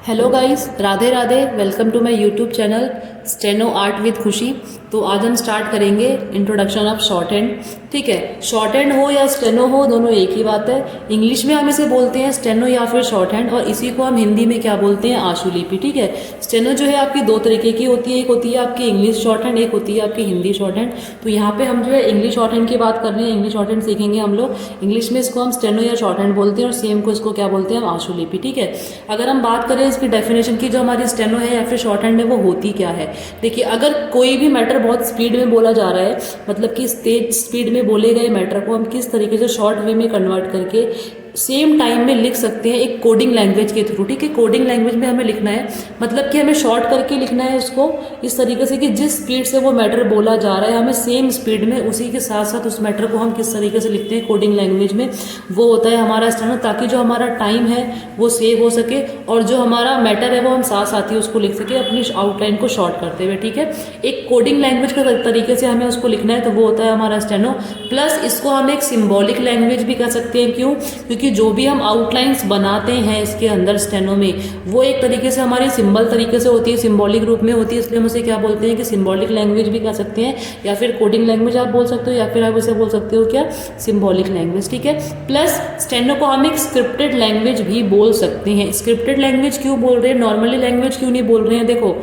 Hello guys, Radhe Radhe. Welcome to my YouTube channel steno art with Khushi. तो आज हम start करेंगे इंट्रोडक्शन ऑफ शॉर्ट हैंड। ठीक है, शॉर्ट हैंड हो या स्टेनो हो, दोनों एक ही बात है। इंग्लिश में हम इसे बोलते हैं स्टेनो या फिर शॉर्ट हैंड, और इसी को हम हिंदी में क्या बोलते हैं, आशुलिपि। ठीक है, स्टेनो जो है आपकी दो तरीके की होती है, एक होती है आपकी इंग्लिश शॉर्ट हैंड, एक होती है आपकी हिंदी शॉर्ट हैंड। तो यहाँ पे हम जो है इंग्लिश शॉर्ट हैंड की बात कर रहे हैं, इंग्लिश शॉर्ट हैंड सीखेंगे हम लोग। इंग्लिश में इसको हम स्टेनो या शॉर्ट हैंड बोलते हैं, और सेम को इसको क्या बोलते हैं, हम आशुलिपि। ठीक है, अगर हम बात करें इसकी डेफिनेशन की, जो हमारी स्टेनो है या फिर शॉर्ट हैंड है वो होती क्या है। देखिए, अगर कोई भी मैटर बहुत स्पीड में बोला जा रहा है, मतलब कि तेज स्पीड में बोले गए मैटर को हम किस तरीके से शॉर्ट वे में कन्वर्ट करके सेम टाइम में लिख सकते हैं, एक कोडिंग लैंग्वेज के थ्रू। ठीक है, कोडिंग लैंग्वेज में हमें लिखना है, मतलब कि हमें शॉर्ट करके लिखना है उसको इस तरीके से कि जिस स्पीड से वो मैटर बोला जा रहा है, हमें सेम स्पीड में उसी के साथ साथ उस मैटर को हम किस तरीके से लिखते हैं कोडिंग लैंग्वेज में, वो होता है हमारा स्टेनो। ताकि जो हमारा टाइम है वो सेव हो सके, और जो हमारा मैटर है वो हम साथ साथ ही उसको लिख सके अपनी आउटलाइन को शॉर्ट करते हुए। ठीक है, एक कोडिंग लैंग्वेज के तरीके से हमें उसको लिखना है, तो वो होता है हमारा स्टेनो। प्लस इसको हम एक सिम्बॉलिक लैंग्वेज भी कह सकते हैं। क्यों? क्योंकि जो भी हम आउटलाइंस बनाते हैं इसके अंदर स्टेनो में, वो एक तरीके से हमारी सिंबल तरीके से होती है, सिंबॉलिक रूप में होती है, इसलिए हम उसे क्या बोलते हैं कि सिंबॉलिक लैंग्वेज भी कह सकते हैं, या फिर कोडिंग लैंग्वेज आप बोल सकते हो, या फिर आप उसे बोल सकते हो क्या, सिंबॉलिक लैंग्वेज। ठीक है, प्लस स्टेनो को हम एक स्क्रिप्टेड लैंग्वेज भी बोल सकते हैं। स्क्रिप्टेड लैंग्वेज क्यों बोल रहे हैं, नॉर्मली लैंग्वेज क्यों नहीं बोल रहे हैं? देखो,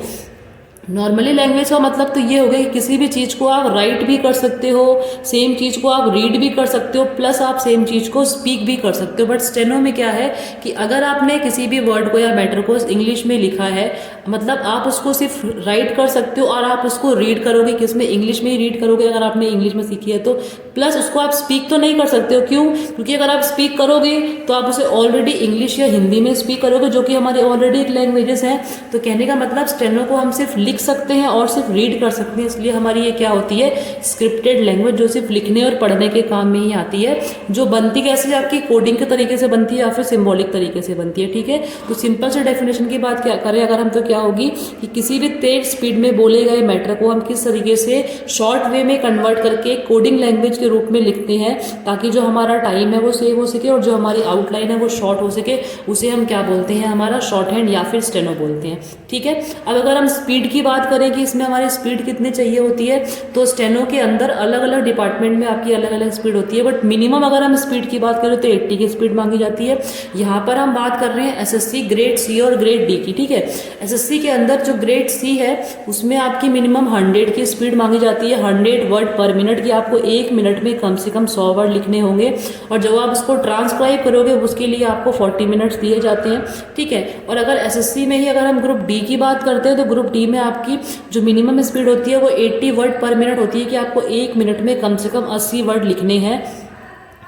नॉर्मली लैंग्वेज का मतलब तो ये हो गया कि किसी भी चीज़ को आप राइट भी कर सकते हो, सेम चीज़ को आप रीड भी कर सकते हो, प्लस आप सेम चीज़ को स्पीक भी कर सकते हो। बट स्टेनो में क्या है कि अगर आपने किसी भी वर्ड को या मैटर को इंग्लिश में लिखा है, मतलब आप उसको सिर्फ राइट कर सकते हो और आप उसको रीड करोगे, किसमें, इंग्लिश में ही रीड करोगे अगर आपने इंग्लिश में सीखी है तो। प्लस उसको आप स्पीक तो नहीं कर सकते हो। क्यों? क्योंकि अगर आप स्पीक करोगे तो आप उसे ऑलरेडी इंग्लिश या हिंदी में स्पीक करोगे, जो कि हमारे ऑलरेडी लैंग्वेजेस हैं। तो कहने का मतलब स्टेनो को हम सिर्फ लिख सकते हैं और सिर्फ रीड कर सकते हैं, इसलिए हमारी ये क्या होती है, स्क्रिप्टेड लैंग्वेज, जो सिर्फ लिखने और पढ़ने के काम में ही आती है। जो बनती कैसे, आपकी कोडिंग के तरीके से बनती है या फिर सिंबॉलिक तरीके से बनती है। ठीक है, तो सिंपल से डेफिनेशन की बात क्या करें अगर हम, तो क्या होगी कि किसी भी तेज स्पीड में बोले गए मैटर को हम किस तरीके से शॉर्ट वे में कन्वर्ट करके कोडिंग लैंग्वेज के रूप में लिखते हैं, ताकि जो हमारा टाइम है वो सेव हो सके और जो हमारी आउटलाइन है वो शॉर्ट हो सके, उसे हम क्या बोलते हैं, हमारा शॉर्ट हैंड या फिर स्टेनो बोलते हैं। ठीक है, अब अगर हम स्पीड की बात करें कि इसमें हमारी स्पीड कितनी चाहिए होती है, तो स्टेनो के अंदर अलग अलग डिपार्टमेंट में आपकी अलग अलग स्पीड होती है, बट मिनिमम अगर हम स्पीड की बात करें तो 80 की स्पीड मांगी जाती है। यहाँ पर हम बात कर रहे हैं एसएससी ग्रेड सी और ग्रेड डी की। ठीक है, एसएससी के अंदर जो ग्रेड सी है उसमें आपकी मिनिमम 100 की स्पीड मांगी जाती है, 100 वर्ड पर मिनट की। आपको एक मिनट में कम से कम 100 वर्ड लिखने होंगे, और जब आप उसको ट्रांसक्राइब करोगे उसके लिए आपको 40 मिनट्स दिए जाते हैं। ठीक है, और अगर एसएससी में ही अगर हम ग्रुप डी की बात करते हैं, तो ग्रुप डी में आपकी जो मिनिमम स्पीड होती है वो 80 वर्ड पर मिनट होती है, कि आपको एक मिनट में कम से कम 80 वर्ड लिखने हैं।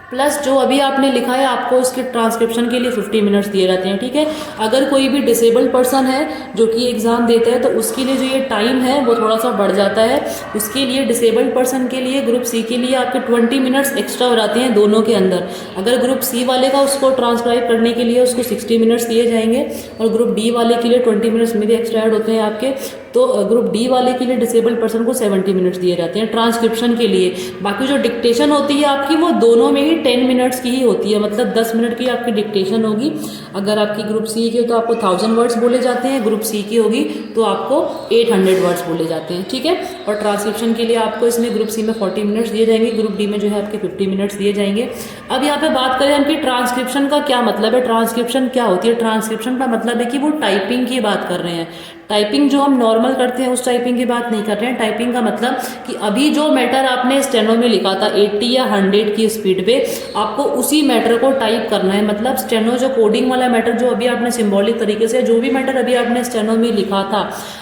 प्लस जो अभी आपने लिखा है आपको उसके ट्रांसक्रिप्शन के लिए 50 मिनट्स दिए जाते हैं। ठीक है, अगर कोई भी डिसेबल्ड पर्सन है जो कि एग्जाम देता है, तो उसके लिए जो ये टाइम है वो थोड़ा सा बढ़ जाता है। उसके लिए डिसेबल्ड पर्सन के लिए ग्रुप सी के लिए आपके 20 मिनट्स एक्स्ट्रा हो जाते हैं दोनों के अंदर। अगर ग्रुप सी वाले का उसको ट्रांसक्राइब करने के लिए उसको 60 मिनट्स दिए जाएंगे, और ग्रुप डी वाले के लिए 20 मिनट्स मेरे एक्स्ट्रा ऐड होते हैं आपके, तो ग्रुप डी वाले के लिए डिसेबल्ड पर्सन को 70 मिनट्स दिए जाते हैं ट्रांसक्रिप्शन के लिए। बाकी जो डिक्टेशन होती है आपकी वो दोनों में ही 10 मिनट्स की ही होती है, मतलब 10 मिनट की आपकी डिक्टेशन होगी। अगर आपकी ग्रुप सी की हो तो आपको 1000 वर्ड्स बोले जाते हैं, ग्रुप सी की होगी तो आपको 800 वर्ड्स बोले जाते हैं। ठीक है, और ट्रांसक्रिप्शन के लिए आपको इसमें ग्रुप सी में 40 मिनट्स दिए जाएंगे, ग्रुप डी में जो है आपके 50 मिनट्स दिए जाएंगे। अब यहाँ पे बात करें हम कि ट्रांसक्रिप्शन का क्या मतलब है, ट्रांसक्रिप्शन क्या होती है। ट्रांसक्रिप्शन का मतलब है कि वो टाइपिंग की बात कर रहे हैं। टाइपिंग जो हम नॉर्मल करते हैं उस टाइपिंग की बात नहीं कर रहे हैं। टाइपिंग का मतलब कि अभी जो मैटर आपने स्टेनो में लिखा था 80 या 100 की स्पीड पे, आपको उसी मैटर को टाइप करना है। मतलब स्टेनो जो कोडिंग वाला मैटर जो अभी आपने सिंबॉलिक तरीके से जो भी मैटर अभी आपने स्टेनो में लिखा था,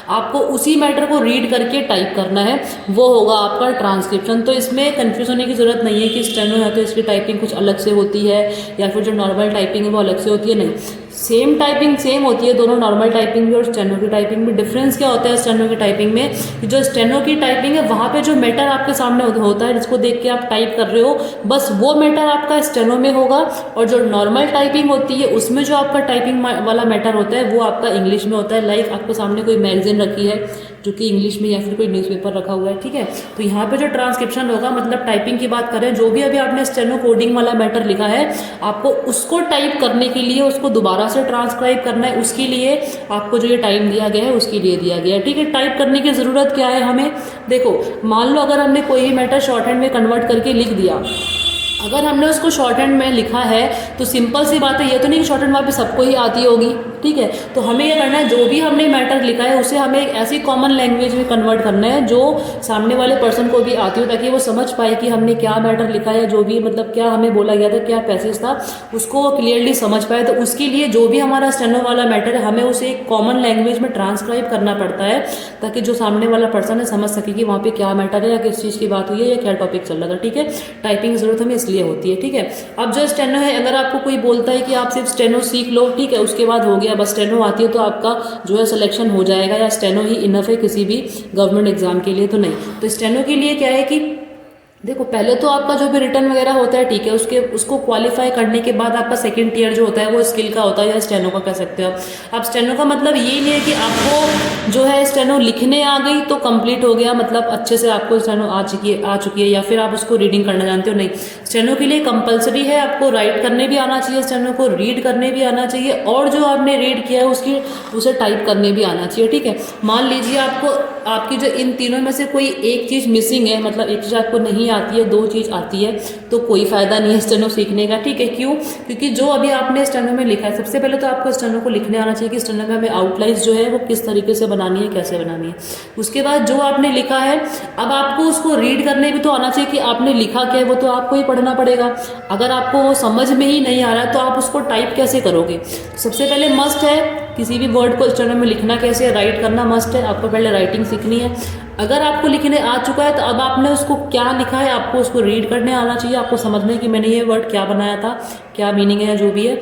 आपको उसी मैटर को रीड करके टाइप करना है, वो होगा आपका ट्रांसक्रिप्शन। तो इसमें कन्फ्यूज होने की जरूरत नहीं है कि स्टेनो है तो इसकी टाइपिंग कुछ अलग से होती है या फिर जो नॉर्मल टाइपिंग है वो अलग से होती है, नहीं, सेम टाइपिंग सेम होती है दोनों, नॉर्मल टाइपिंग भी और स्टेनो की टाइपिंग भी। डिफरेंस क्या होता है स्टेनो की टाइपिंग में, कि जो स्टेनो की टाइपिंग है वहाँ पे जो मैटर आपके सामने होता है जिसको देख के आप टाइप कर रहे हो, बस वो मैटर आपका स्टेनो में होगा, और जो नॉर्मल टाइपिंग होती है उसमें जो आपका टाइपिंग वाला मैटर होता है वो आपका इंग्लिश में होता है। लाइक आपके सामने कोई मैगजीन रखी है, जो कि इंग्लिश में या फिर कोई न्यूज़पेपर रखा हुआ है, ठीक है। तो यहाँ पे जो ट्रांसक्रिप्शन होगा, मतलब टाइपिंग की बात करें, जो भी अभी आपने स्टेनो कोडिंग वाला मैटर लिखा है, आपको उसको टाइप करने के लिए उसको दोबारा से ट्रांसक्राइब करना है, उसके लिए आपको जो ये टाइम दिया गया है उसके लिए दिया गया है, ठीक है। टाइप करने की ज़रूरत क्या है हमें, देखो मान लो अगर हमने कोई भी मैटर शॉर्ट हैंड में कन्वर्ट करके लिख दिया, अगर हमने उसको शॉर्ट हैंड में लिखा है तो सिंपल सी बात है, ये तो नहीं कि शॉर्ट हैंड वहाँ पे सबको ही आती होगी, ठीक है। तो हमें ये करना है, जो भी हमने मैटर लिखा है उसे हमें एक ऐसी कॉमन लैंग्वेज में कन्वर्ट करना है जो सामने वाले पर्सन को भी आती हो, ताकि वो समझ पाए कि हमने क्या मैटर लिखा है, जो भी मतलब क्या हमें बोला गया था, क्या पैसेज था, उसको वो क्लियरली समझ पाए। तो उसके लिए जो भी हमारा स्टेनो वाला मैटर है, हमें उसे एक कॉमन लैंग्वेज में ट्रांसक्राइब करना पड़ता है, ताकि जो सामने वाला पर्सन है समझ सके कि वहाँ पे क्या मैटर है या किस चीज़ की बात हुई है या क्या टॉपिक चल रहा था, ठीक है। टाइपिंग की जरूरत हमें इसलिए होती है, ठीक है। अब जो स्टेनो है, अगर आपको कोई बोलता है कि आप सिर्फ स्टेनो सीख लो, ठीक है, उसके बाद हो गया, बस स्टेनो आती है तो आपका जो है सिलेक्शन हो जाएगा, या स्टेनो ही इनफ है किसी भी गवर्नमेंट एग्जाम के लिए, तो नहीं। तो स्टेनो के लिए क्या है कि देखो पहले तो आपका जो भी रिटर्न वगैरह होता है, ठीक है, उसको क्वालिफाई करने के बाद आपका सेकंड टीयर जो होता है वो स्किल का होता है, या स्टेनो का कह सकते हो आप। स्टेनो का मतलब ये नहीं है कि आपको जो है स्टेनो लिखने आ गई तो कंप्लीट हो गया, मतलब अच्छे से आपको स्टेनो आ चुकी है या फिर आप उसको रीडिंग करना जानते हो, नहीं। स्टेनो के लिए कंपलसरी है, आपको राइट करने भी आना चाहिए, स्टेनो को रीड करने भी आना चाहिए, और जो आपने रीड किया है उसे टाइप करने भी आना चाहिए, ठीक है। मान लीजिए आपकी जो इन तीनों में से कोई एक चीज़ मिसिंग है, मतलब एक चीज़ आपको नहीं आती है, दो चीज़ आती है, तो कोई फ़ायदा नहीं है स्टेनो सीखने का, ठीक है। क्यों? क्योंकि जो अभी आपने स्टेनो में लिखा है, सबसे पहले तो आपको स्टेनो को लिखने आना चाहिए कि स्टेनो में हमें आउटलाइंस जो है वो किस तरीके से बनानी है, कैसे बनानी है। उसके बाद जो आपने लिखा है, अब आपको उसको रीड करने भी तो आना चाहिए कि आपने लिखा क्या है, वो तो आपको ही पढ़ना पड़ेगा। अगर आपको वो समझ में ही नहीं आ रहा है तो आप उसको टाइप कैसे करोगे? सबसे पहले मस्ट है किसी भी वर्ड को स्टेनो में लिखना कैसे है, राइट करना मस्ट है, आपको पहले राइटिंग सीखनी है। अगर आपको लिखने आ चुका है तो अब आपने उसको क्या लिखा है आपको उसको रीड करने आना चाहिए, आपको समझना है कि मैंने ये वर्ड क्या बनाया था, क्या मीनिंग है, जो भी है।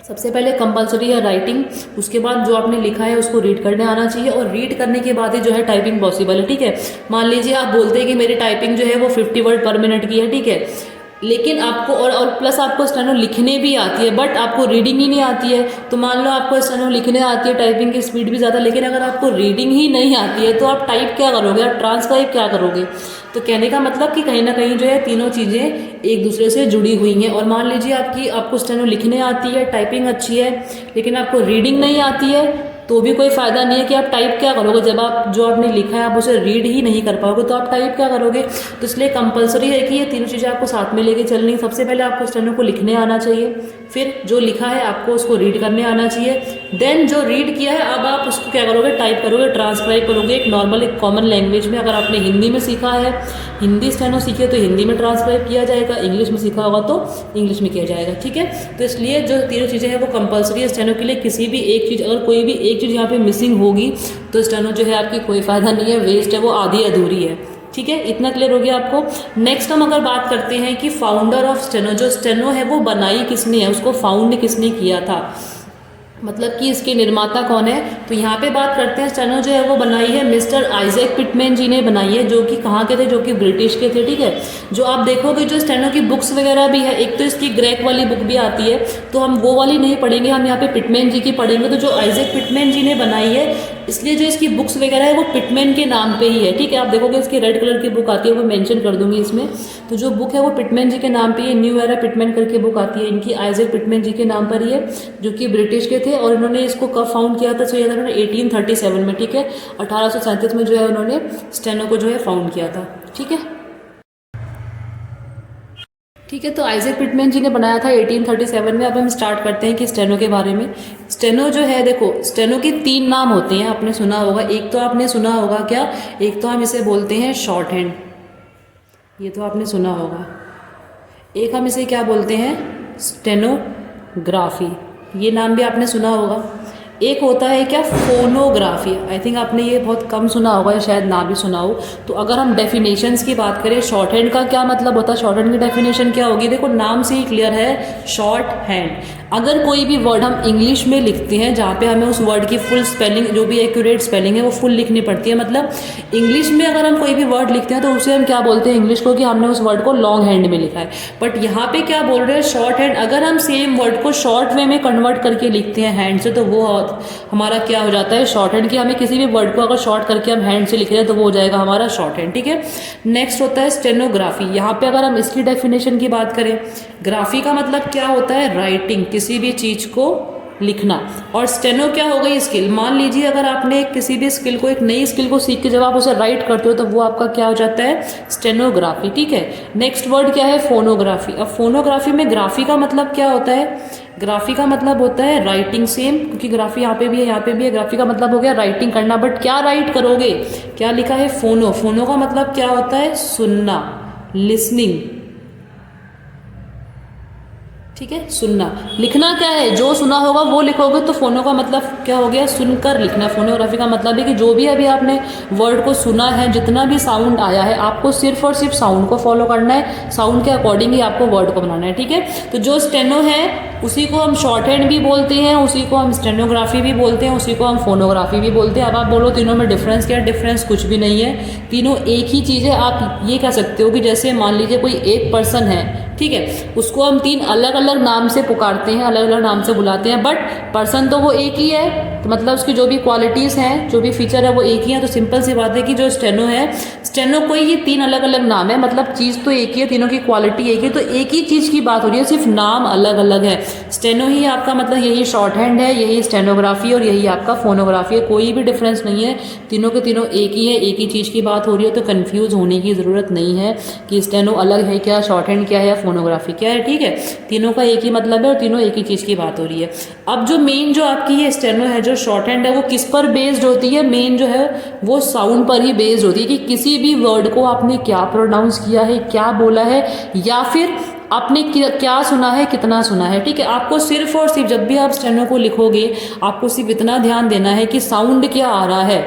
सबसे पहले कंपलसरी है राइटिंग, उसके बाद जो आपने लिखा है उसको रीड करने आना चाहिए, और रीड करने के बाद ही जो है टाइपिंग पॉसिबल है, ठीक है। मान लीजिए आप बोलते हैं कि मेरी टाइपिंग जो है वो 50 वर्ड पर मिनट की है, ठीक है, लेकिन आपको और प्लस आपको स्टेनो लिखने भी आती है, बट आपको रीडिंग ही नहीं आती है। तो मान लो आपको स्टेनो लिखने आती है, टाइपिंग की स्पीड भी ज़्यादा, लेकिन अगर आपको रीडिंग ही नहीं आती है तो आप टाइप क्या करोगे, आप ट्रांसक्राइब क्या करोगे? तो कहने का मतलब कि कहीं ना कहीं जो है तीनों चीज़ें एक दूसरे से जुड़ी हुई हैं। और मान लीजिए आपको स्टेनो लिखने आती है, टाइपिंग अच्छी है, लेकिन आपको रीडिंग नहीं आती है, तो भी कोई फ़ायदा नहीं है कि आप टाइप क्या करोगे, जब आप जो आपने लिखा है आप उसे रीड ही नहीं कर पाओगे तो आप टाइप क्या करोगे? तो इसलिए कंपलसरी है कि ये तीनों चीज़ें आपको साथ में लेके चलनी है। सबसे पहले आपको स्टेनो को लिखने आना चाहिए, फिर जो लिखा है आपको उसको रीड करने आना चाहिए, देन जो रीड किया है अब आप उसको क्या करोगे, टाइप करोगे, ट्रांसक्राइब करोगे एक नॉर्मल एक कॉमन लैंग्वेज में। अगर आपने हिंदी में सीखा है, हिंदी स्टेनो सीखी है तो हिंदी में ट्रांसक्राइब किया जाएगा, इंग्लिश में सीखा होगा तो इंग्लिश में किया जाएगा, ठीक है। तो इसलिए जो तीनों चीज़ें हैं वो कंपलसरी है स्टेनो के लिए। किसी भी एक चीज़, अगर कोई भी एक चीज़ यहाँ पे मिसिंग होगी तो स्टेनो जो है आपकी कोई फ़ायदा नहीं है, वेस्ट है, वो आधी अधूरी है, ठीक है। इतना क्लियर हो गया आपको। नेक्स्ट हम अगर बात करते हैं कि फाउंडर ऑफ स्टेनो, जो स्टेनो है वो बनाई किसने है, उसको फाउंड किसने किया था, मतलब कि इसके निर्माता कौन है। तो यहाँ पे बात करते हैं, स्टेनो जो है वो बनाई है मिस्टर आइजैक पिटमैन जी ने बनाई है, जो कि कहाँ के थे, जो कि ब्रिटिश के थे, ठीक है। जो आप देखोगे जो स्टेनो की बुक्स वगैरह भी है, एक तो इसकी ग्रेक वाली बुक भी आती है, तो हम वो वाली नहीं पढ़ेंगे, हम यहाँ पे पिटमैन जी की पढ़ेंगे। तो जो आइजैक पिटमैन जी ने बनाई है, इसलिए जो इसकी बुक्स वगैरह है वो पिटमैन के नाम पे ही है, ठीक है। आप देखोगे इसकी रेड कलर की बुक आती है, वो मेंशन कर दूंगी इसमें। तो जो बुक है वो पिटमैन जी के नाम पे है, न्यू एरा पिटमैन करके बुक आती है इनकी, आइजैक पिटमैन जी के नाम पर ही है, जो कि ब्रिटिश के थे। और इन्होंने इसको कब फाउंड किया था, तो ये था 1837 में, ठीक है। 1837 में जो है उन्होंने स्टेनो को जो है फाउंड किया था, ठीक है। ठीक है, तो आइजैक पिटमैन जी ने बनाया था 1837 में। अब हम स्टार्ट करते हैं कि स्टेनो के बारे में। स्टेनो जो है, देखो स्टेनो के 3 नाम होते हैं, आपने सुना होगा। एक तो आपने सुना होगा क्या, एक तो हम इसे बोलते हैं शॉर्ट हैंड, ये तो आपने सुना होगा। एक हम इसे क्या बोलते हैं, स्टेनोग्राफी, ये नाम भी आपने सुना होगा। एक होता है क्या, फोनोग्राफी, आई थिंक आपने ये बहुत कम सुना होगा या शायद ना भी सुना हो। तो अगर हम डेफिनेशंस की बात करें, शॉर्ट हैंड का क्या मतलब होता है, शॉर्ट हैंड की डेफिनेशन क्या होगी, देखो नाम से ही क्लियर है, शॉर्ट हैंड। अगर कोई भी वर्ड हम इंग्लिश में लिखते हैं जहाँ पे हमें उस वर्ड की फुल स्पेलिंग, जो भी एक्यूरेट स्पेलिंग है वो फुल लिखनी पड़ती है। मतलब इंग्लिश में अगर हम कोई भी वर्ड लिखते हैं तो उसे हम क्या बोलते हैं इंग्लिश को, कि हमने उस वर्ड को लॉन्ग हैंड में लिखा है। बट यहाँ पे क्या बोल रहे हैं, शॉर्ट हैंड। अगर हम सेम वर्ड को शॉर्ट वे में कन्वर्ट करके लिखते हैं हैंड से, तो वो हमारा क्या हो जाता है, शॉर्ट हैंड। कि हमें किसी भी वर्ड को अगर शॉर्ट करके हम हैंड से लिख रहे हैं तो वो हो जाएगा हमारा शॉर्ट हैंड, ठीक है। नेक्स्ट होता है स्टेनोग्राफी। यहाँ पे अगर हम इसकी डेफिनेशन की बात करें, ग्राफी का मतलब क्या होता है, राइटिंग, किसी भी चीज़ को लिखना। और स्टेनो क्या हो गई, स्किल। मान लीजिए अगर आपने किसी भी स्किल को, एक नई स्किल को सीख के जब आप उसे राइट करते हो तो वो आपका क्या हो जाता है, स्टेनोग्राफी, ठीक है। नेक्स्ट वर्ड क्या है, फोनोग्राफी। अब फोनोग्राफी में ग्राफी का मतलब क्या होता है, ग्राफी का मतलब होता है राइटिंग, सेम, क्योंकि ग्राफी यहाँ पे भी है यहाँ पे भी है। ग्राफी का मतलब हो गया राइटिंग करना, बट क्या राइट करोगे, क्या लिखा है, फोनो। फोनो का मतलब क्या होता है, सुनना, लिसनिंग, ठीक है, सुनना। लिखना क्या है, जो सुना होगा वो लिखोगे, तो फोनो का मतलब क्या हो गया, सुनकर लिखना। फोनोग्राफी का मतलब है कि जो भी अभी आपने वर्ड को सुना है, जितना भी साउंड आया है, आपको सिर्फ और सिर्फ साउंड को फॉलो करना है, साउंड के अकॉर्डिंग ही आपको वर्ड को बनाना है, ठीक है। तो जो स्टेनो है उसी को हम शॉर्ट हैंड भी बोलते हैं, उसी को हम स्टेनोग्राफी भी बोलते हैं, उसी को हम फोनोग्राफी भी बोलते हैं। अब आप बोलो तीनों में डिफरेंस क्या है, डिफरेंस कुछ भी नहीं है, तीनों एक ही चीज़ है। आप ये कह सकते हो कि जैसे मान लीजिए कोई एक पर्सन है, ठीक है, उसको हम 3 अलग अलग नाम से पुकारते हैं, अलग अलग नाम से बुलाते हैं, बट पर्सन तो वो एक ही है। तो मतलब उसकी जो भी क्वालिटीज़ हैं, जो भी फीचर है वो एक ही है। तो सिंपल सी बात है कि जो स्टेनो है, स्टेनो को ये 3 अलग अलग नाम है, मतलब चीज़ तो एक ही है, तीनों की क्वालिटी एक ही, तो एक ही चीज़ की बात हो रही है, सिर्फ नाम अलग अलग है। स्टेनो ही आपका मतलब यही शॉर्ट हैंड है, यही स्टेनोग्राफी और यही आपका फोनोग्राफी है, कोई भी डिफरेंस नहीं है, तीनों के तीनों एक ही है, एक ही चीज़ की बात हो रही है। तो कंफ्यूज होने की ज़रूरत नहीं है कि स्टेनो अलग है क्या, शॉर्ट हैंड क्या है या फोनोग्राफी क्या है, ठीक है। तीनों का एक ही मतलब है और तीनों एक ही चीज़ की बात हो रही है। अब जो मेन जो आपकी ये स्टेनो है, जो शॉर्ट हैंड है, वो किस पर बेस्ड होती है, मेन जो है वो साउंड पर ही बेस्ड होती है, कि किसी भी वर्ड को आपने क्या प्रोनाउंस किया है, क्या बोला है, या फिर आपने क्या सुना है, कितना सुना है, ठीक है। आपको सिर्फ और सिर्फ जब भी आप स्टेनो को लिखोगे, आपको सिर्फ इतना ध्यान देना है कि साउंड क्या आ रहा है,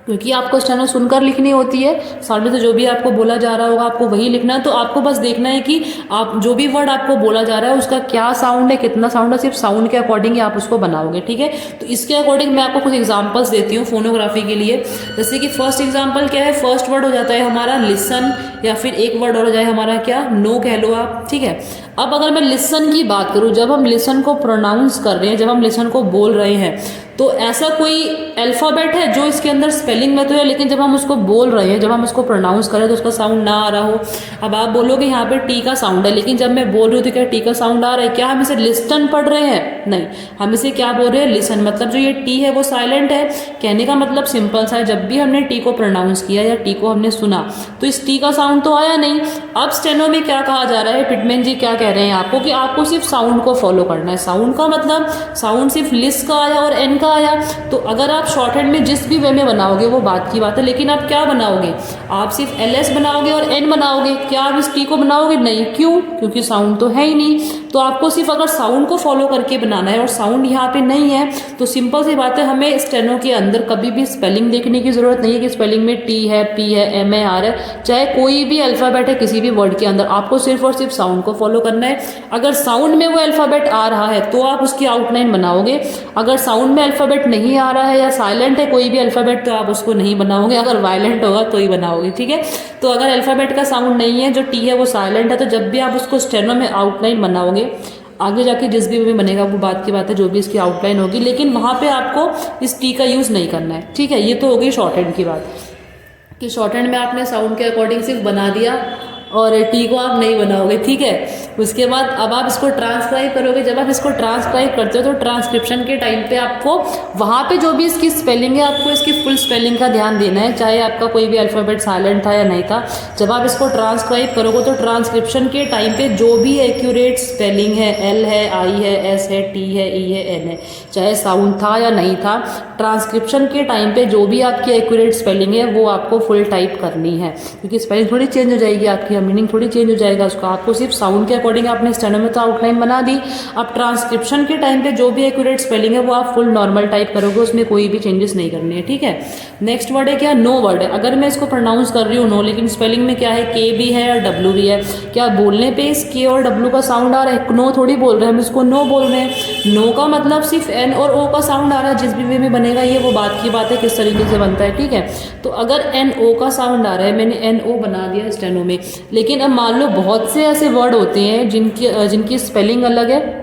क्योंकि आपको स्टेनो सुनकर लिखनी होती है। सामने से जो भी आपको बोला जा रहा होगा आपको वही लिखना है। तो आपको बस देखना है कि आप जो भी वर्ड आपको बोला जा रहा है उसका क्या साउंड है, कितना साउंड है, सिर्फ साउंड के अकॉर्डिंग ही आप उसको बनाओगे, ठीक है। तो इसके अकॉर्डिंग मैं आपको कुछ एग्जांपल्स देती हूँ फोनोग्राफी के लिए। जैसे कि फर्स्ट एग्जाम्पल क्या है, फर्स्ट वर्ड हो जाता है हमारा लिसन, या फिर एक वर्ड और हो जाए हमारा क्या, नो कह लो आप, ठीक है। अब अगर मैं लिसन की बात करूँ, जब हम लिसन को प्रोनाउंस कर रहे हैं, जब हम लिसन को बोल रहे हैं, तो ऐसा कोई अल्फ़ाबेट है जो इसके अंदर स्पेलिंग में तो है, लेकिन जब हम उसको बोल रहे हैं, जब हम उसको प्रोनाउंस कर रहे हैं तो उसका साउंड ना आ रहा हो। अब आप बोलोगे यहाँ पे टी का साउंड है, लेकिन जब मैं बोल रही हूँ तो क्या टी का साउंड आ रहा है, क्या हम इसे लिस्टन पढ़ रहे हैं, नहीं, हम इसे क्या बोल रहे हैं, लिसन। मतलब जो ये टी है वो साइलेंट है। कहने का मतलब सिंपल सा है, जब भी हमने टी को प्रोनाउंस किया या टी को हमने सुना तो इस टी का साउंड तो आया नहीं। अब स्टेनो में क्या कहा जा रहा है, पिटमैन जी क्या कह रहे हैं आपको, कि आपको सिर्फ साउंड को फॉलो करना है। साउंड का मतलब साउंड सिर्फ लिस का आया और एन का आया। तो अगर आप शॉर्ट हैंड में जिस भी वे में बनाओगे वो बात की बात है, लेकिन आप क्या बनाओगे, आप सिर्फ एल एस बनाओगे और एन बनाओगे, क्या आप इस टी को बनाओगे, नहीं। क्यों, क्योंकि साउंड तो है ही नहीं। तो आपको सिर्फ अगर साउंड को फॉलो करके बनाना है और साउंड यहाँ पे नहीं है, तो सिंपल सी बात है, हमें स्टेनो के अंदर कभी भी स्पेलिंग देखने की जरूरत नहीं है कि स्पेलिंग में टी है, पी है, एम है, आर है, चाहे कोई भी अल्फ़ाबेट है किसी भी वर्ड के अंदर, आपको सिर्फ और सिर्फ साउंड को फॉलो करना है। अगर साउंड में वो अल्फ़ाबेट आ रहा है तो आप उसकी आउटलाइन बनाओगे, अगर साउंड में अल्फ़ाबेट नहीं आ रहा है या साइलेंट है कोई भी अल्फ़ाबेट तो आप उसको नहीं बनाओगे, अगर वायलेंट होगा तो ही बनाओगे, ठीक है। तो अगर अल्फ़ाबेट का साउंड नहीं है, जो टी है वो साइलेंट है, तो जब भी आप उसको स्टेनो में आउटलाइन बनाओगे, आगे जाके जिस भी वे में बनेगा वो बात की बात है, जो भी इसकी आउटलाइन होगी, लेकिन वहाँ पे आपको इस टी का यूज़ नहीं करना है, ठीक है। ये तो हो गई शॉर्ट हैंड की बात, कि शॉर्ट हैंड में आपने साउंड के अकॉर्डिंग सिर्फ बना दिया और टी को आप नहीं बनाओगे, ठीक है। उसके बाद अब आप इसको ट्रांसक्राइब करोगे। जब आप इसको ट्रांसक्राइब करते हो तो ट्रांसक्रिप्शन के टाइम पे आपको वहाँ पे जो भी इसकी स्पेलिंग है आपको इसकी फुल स्पेलिंग का ध्यान देना है, चाहे आपका कोई भी अल्फ़ाबेट साइलेंट था या नहीं था। जब आप इसको ट्रांसक्राइब करोगे तो ट्रांसक्रिप्शन के टाइम पे जो भी एक्यूरेट स्पेलिंग है, एल है, आई है, एस है, टी है, ई है, एन है, चाहे साउंड था या नहीं था, ट्रांसक्रिप्शन के टाइम पे जो भी आपकी एक्यूरेट स्पेलिंग है वो आपको फुल टाइप करनी है, क्योंकि स्पेलिंग थोड़ी चेंज हो जाएगी, आपकी मीनिंग थोड़ी चेंज हो जाएगा उसका। आपको सिर्फ साउंड के अकॉर्डिंग आपने स्टेनो में तो आउटलाइन बना दी। अब ट्रांसक्रिप्शन के टाइम पे जो भी एक्यूरेट स्पेलिंग है वो आप फुल नॉर्मल टाइप करोगे, उसमें कोई भी चेंजेस नहीं करने हैं, ठीक है। नेक्स्ट वर्ड है क्या, नो वर्ड है। अगर मैं इसको प्रोनाउंस कर रही हूँ नो, लेकिन स्पेलिंग में क्या है, के भी है और डब्ल्यू भी है, क्या बोलने पे इस के और डब्ल्यू का साउंड आ रहा है? नो थोड़ी बोल रहे हैं हम, इसको नो बोल रहे हैं। नो का मतलब सिर्फ एन और ओ का साउंड आ रहा है, जिस भी वे में बनेगा ये वो बात की बात है किस तरीके से बनता है, ठीक है। तो अगर एन ओ का साउंड आ रहा है, मैंने एन ओ बना दिया स्टेनो में, लेकिन अब मान लो बहुत से ऐसे वर्ड होते हैं जिनकी स्पेलिंग अलग है,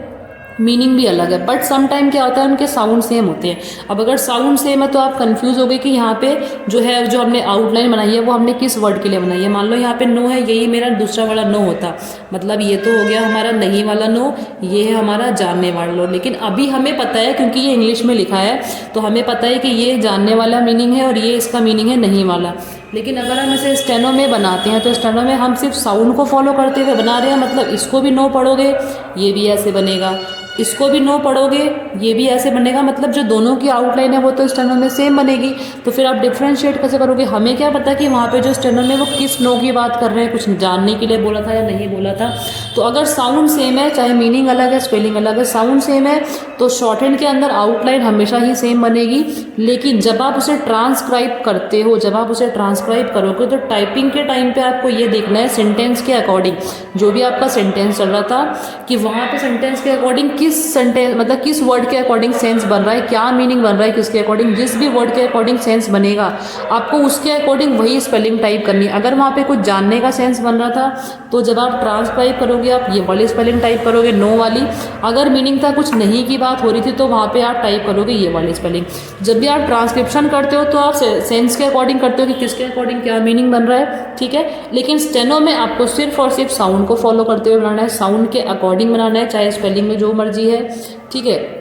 मीनिंग भी अलग है, बट सम टाइम क्या होता है उनके साउंड सेम होते हैं। अब अगर साउंड सेम है तो आप कंफ्यूज हो गए कि यहाँ पे जो है, जो हमने आउटलाइन बनाई है वो हमने किस वर्ड के लिए बनाई है। मान लो यहाँ पे नो है, यही मेरा दूसरा वाला नो होता, मतलब ये तो हो गया हमारा नहीं वाला नो, ये है हमारा जानने वाला नो। लेकिन अभी हमें पता है क्योंकि ये इंग्लिश में लिखा है तो हमें पता है कि ये जानने वाला मीनिंग है और ये इसका मीनिंग है नहीं वाला। लेकिन अगर हम इसे स्टेनो में बनाते हैं तो स्टेनो में हम सिर्फ साउंड को फॉलो करते हुए बना रहे हैं, मतलब इसको भी नो पढ़ोगे ये भी ऐसे बनेगा, इसको भी नो पढ़ोगे ये भी ऐसे बनेगा, मतलब जो दोनों की आउटलाइन है वो तो स्टेनो में सेम बनेगी। तो फिर आप डिफ्रेंशिएट कैसे करोगे? हमें क्या पता कि वहाँ पे जो स्टेनो में वो किस नो की बात कर रहे हैं, कुछ जानने के लिए बोला था या नहीं बोला था। तो अगर साउंड सेम है, चाहे मीनिंग अलग है स्पेलिंग अलग है, साउंड सेम है तो शॉर्ट हैंड के अंदर आउटलाइन हमेशा ही सेम बनेगी। लेकिन जब आप उसे ट्रांसक्राइब करते हो, जब आप उसे ट्रांसक्राइब करोगे तो टाइपिंग के टाइम पे आपको ये देखना है सेंटेंस के अकॉर्डिंग, जो भी आपका सेंटेंस चल रहा था कि वहाँ पे सेंटेंस के अकॉर्डिंग किस सेंटेंस, मतलब किस वर्ड के अकॉर्डिंग सेंस बन रहा है, क्या मीनिंग बन रहा है किसके अकॉर्डिंग, जिस भी वर्ड के अकॉर्डिंग सेंस बनेगा आपको उसके अकॉर्डिंग वही स्पेलिंग टाइप करनी है। अगर वहाँ पे कुछ जानने का सेंस बन रहा था तो जब आप ट्रांसक्राइब करोगे आप ये वाली स्पेलिंग टाइप करोगे नो वाली। अगर मीनिंग था कुछ नहीं की बात हो रही थी तो वहाँ पे आप टाइप करोगे ये वाली स्पेलिंग। जब भी आप ट्रांसक्रिप्शन करते हो तो आप सेंस के अकॉर्डिंग करते हो कि किसके अकॉर्डिंग क्या मीनिंग बन रहा है, ठीक है। लेकिन स्टेनो में आपको सिर्फ और सिर्फ साउंड को फॉलो करते हुए बनाना है, साउंड के अकॉर्डिंग बनाना है, चाहे स्पेलिंग में जो मर्जी है, ठीक है।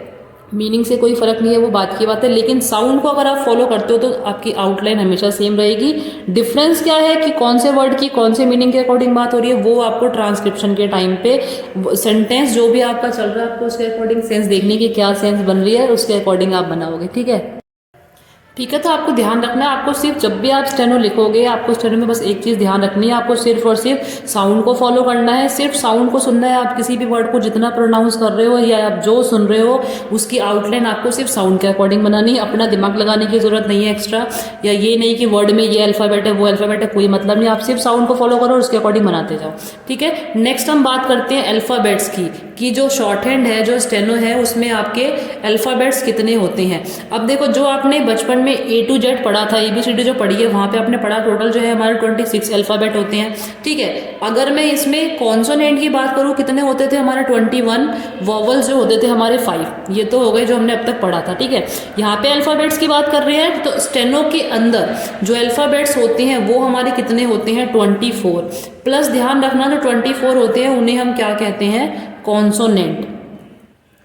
मीनिंग से कोई फर्क नहीं है, वो बात की बात है। लेकिन साउंड को अगर आप फॉलो करते हो तो आपकी आउटलाइन हमेशा सेम रहेगी। डिफरेंस क्या है कि कौन से वर्ड की कौन से मीनिंग के अकॉर्डिंग बात हो रही है, वो आपको ट्रांसक्रिप्शन के टाइम पे सेंटेंस जो भी आपका चल रहा है आपको उसके अकॉर्डिंग सेंस देखने की क्या सेंस बन रही है उसके अकॉर्डिंग आप बनाओगे, ठीक है। ठीक है, तो आपको ध्यान रखना है, आपको सिर्फ जब भी आप स्टेनो लिखोगे आपको स्टेनो में बस एक चीज़ ध्यान रखनी है, आपको सिर्फ और सिर्फ साउंड को फॉलो करना है, सिर्फ साउंड को सुनना है। आप किसी भी वर्ड को जितना प्रोनाउंस कर रहे हो या आप जो सुन रहे हो उसकी आउटलाइन आपको सिर्फ साउंड के अकॉर्डिंग बनानी है, अपना दिमाग लगाने की जरूरत नहीं है एक्स्ट्रा, या ये नहीं कि वर्ड में ये अल्फ़ाबेट है वो अल्फ़ाबेट है, कोई मतलब नहीं। आप सिर्फ साउंड को फॉलो करो और उसके अकॉर्डिंग बनाते जाओ, ठीक है। नेक्स्ट हम बात करते हैं अल्फ़ाबेट्स की, कि जो शॉर्ट हैंड है जो स्टेनो है उसमें आपके अल्फ़ाबेट्स कितने होते हैं। अब देखो, जो आपने बचपन में A to Z पढ़ा था, ABCD जो पढ़ी है वहाँ पे आपने पढ़ा टोटल जो है हमारे 26 अल्फ़ाबेट होते हैं, ठीक है। अगर मैं इसमें कॉन्सोनेंट की बात करूँ कितने होते थे हमारे 21, वॉवल्स जो होते थे हमारे 5। ये तो हो गए जो हमने अब तक पढ़ा था, ठीक है। यहाँ पे अल्फ़ाबेट्स की बात कर रहे हैं तो स्टेनो के अंदर जो अल्फ़ाबेट्स होते हैं वो हमारे कितने होते हैं 24। प्लस ध्यान रखना जो 24 होते हैं उन्हें हम क्या कहते हैं, कॉन्सोनेंट।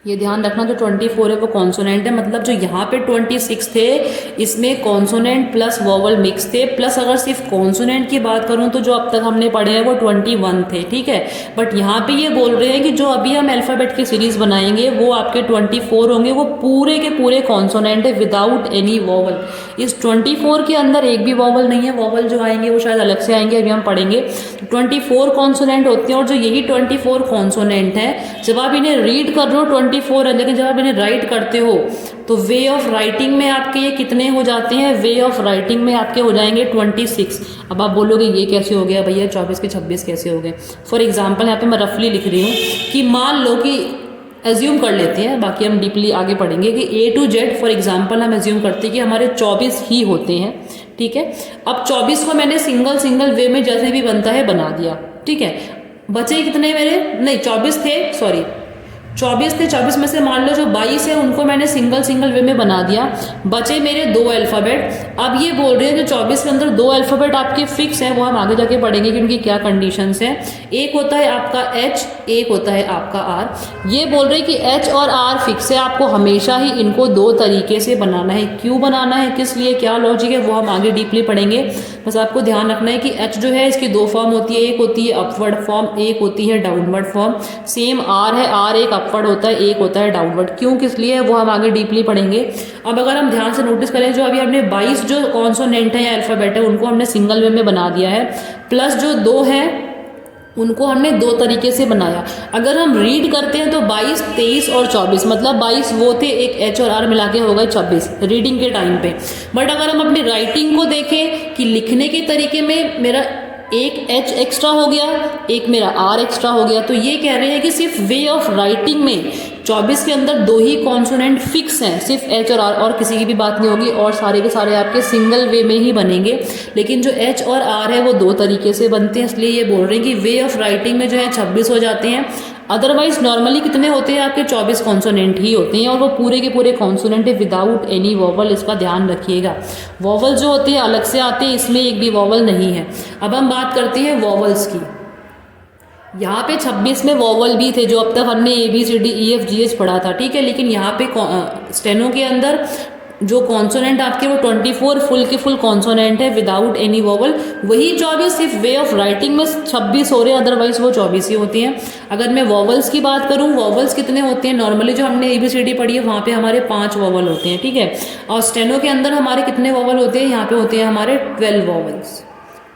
ये ध्यान रखना जो 24 है वो कॉन्सोनेंट है, मतलब जो यहाँ पे 26 थे इसमें कॉन्सोनेंट प्लस वॉवल मिक्स थे। प्लस अगर सिर्फ कॉन्सोनेंट की बात करूँ तो जो अब तक हमने पढ़े हैं वो 21 थे, ठीक है। बट यहाँ पे ये बोल रहे हैं कि जो अभी हम अल्फ़ाबेट की सीरीज बनाएंगे वो आपके 24 होंगे, वो पूरे के पूरे कॉन्सोनेंट है विदाउट एनी वॉवल। इस 24 के अंदर एक भी वॉवल नहीं है, वॉवल जो आएंगे वो शायद अलग से आएंगे, अभी हम पढ़ेंगे। 24 कॉन्सोनेंट होते हैं और जो यही 24 कॉन्सोनेंट है जब आप इन्हें रीड कर रहे हो 24 है, लेकिन जब आप इन्हें राइट करते हो तो वे ऑफ राइटिंग में आपके ये कितने हो जाते हैं, वे ऑफ राइटिंग में आपके हो जाएंगे 26। अब आप बोलोगे ये कैसे हो गया भैया, 24 के 26 कैसे हो गए। फॉर एग्जाम्पल यहाँ पे मैं रफली लिख रही हूँ कि मान लो कि एज्यूम कर लेते हैं, बाकी हम डीपली आगे पढ़ेंगे कि A to Z for example हम एज्यूम करते हैं कि हमारे 24 ही होते हैं, ठीक है। अब 24 को मैंने सिंगल सिंगल वे में जैसे भी बनता है बना दिया, ठीक है। बचे कितने मेरे, नहीं 24 थे, सॉरी 24 थे। 24 में से मान लो जो 22 है उनको मैंने सिंगल सिंगल वे में बना दिया, बचे मेरे 2 अल्फ़ाबेट। अब ये बोल रहे हैं जो 24 के अंदर 2 अल्फ़ाबेट आपके फिक्स हैं, वो हम आगे जाके पढ़ेंगे कि उनकी क्या कंडीशंस हैं। एक होता है आपका H, एक होता है आपका R। ये बोल रहे हैं कि H और R फिक्स है, आपको हमेशा ही इनको 2 तरीके से बनाना है। क्यों बनाना है, किस लिए, क्या लॉजिक है, वो हम आगे डीपली पढ़ेंगे। बस आपको ध्यान रखना है कि H जो है इसकी 2 फॉर्म होती है, एक होती है अपवर्ड फॉर्म, एक होती है डाउनवर्ड फॉर्म। सेम R है, R एक अपवर्ड होता है, एक होता है डाउनवर्ड। क्यों किस लिए वो हम आगे डीपली पढ़ेंगे। अब अगर हम ध्यान से नोटिस करें जो अभी हमने 22 जो कॉन्सोनेंट है या अल्फ़ाबेट है उनको हमने सिंगल वे में बना दिया है, प्लस जो 2 है उनको हमने दो तरीके से बनाया। अगर हम रीड करते हैं तो 22, 23 और 24, मतलब 22 वो थे, एक एच और आर मिला के हो गए 26 रीडिंग के टाइम पे। बट अगर हम अपनी राइटिंग को देखें कि लिखने के तरीके में मेरा एक एच एक्स्ट्रा हो गया, एक मेरा आर एक्स्ट्रा हो गया, तो ये कह रहे हैं कि सिर्फ वे ऑफ राइटिंग में 24 के अंदर दो ही कॉन्सोनेंट फिक्स हैं, सिर्फ एच और आर, और किसी की भी बात नहीं होगी, और सारे के सारे आपके सिंगल वे में ही बनेंगे। लेकिन जो एच और आर है वो दो तरीके से बनते हैं, इसलिए ये बोल रहे हैं कि वे ऑफ राइटिंग में जो है 26 हो जाते हैं। अदरवाइज नॉर्मली कितने होते हैं आपके 24 कॉन्सोनेंट ही होते हैं, और वो पूरे के पूरे कॉन्सोनेंट है विदाउट एनी वॉवल, इसका ध्यान रखिएगा। वॉवल जो होते हैं अलग से आते हैं, इसमें एक भी वॉवल नहीं है। अब हम बात करते हैं वॉवल्स की। यहाँ पे 26 में वॉवल भी थे, जो अब तक हमने ABCDEFGH पढ़ा था, ठीक है। लेकिन यहाँ पे स्टेनो के अंदर जो कॉन्सोनेंट आपके वो 24 फुल के फुल कॉन्सोनेंट है विदाउट एनी वॉवल, वही 24 सिर्फ वे ऑफ राइटिंग में 26 हो रहे हैं, अदरवाइज वो 24 ही होती हैं। अगर मैं वॉवल्स की बात करूँ, वॉवल्स कितने होते हैं, नॉर्मली जो हमने ABCD पढ़ी है वहाँ पे हमारे 5 वॉवल होते हैं, ठीक है। और स्टेनो के अंदर हमारे कितने वॉवल होते हैं, यहाँ पे होते हैं हमारे 12 वॉवल्स।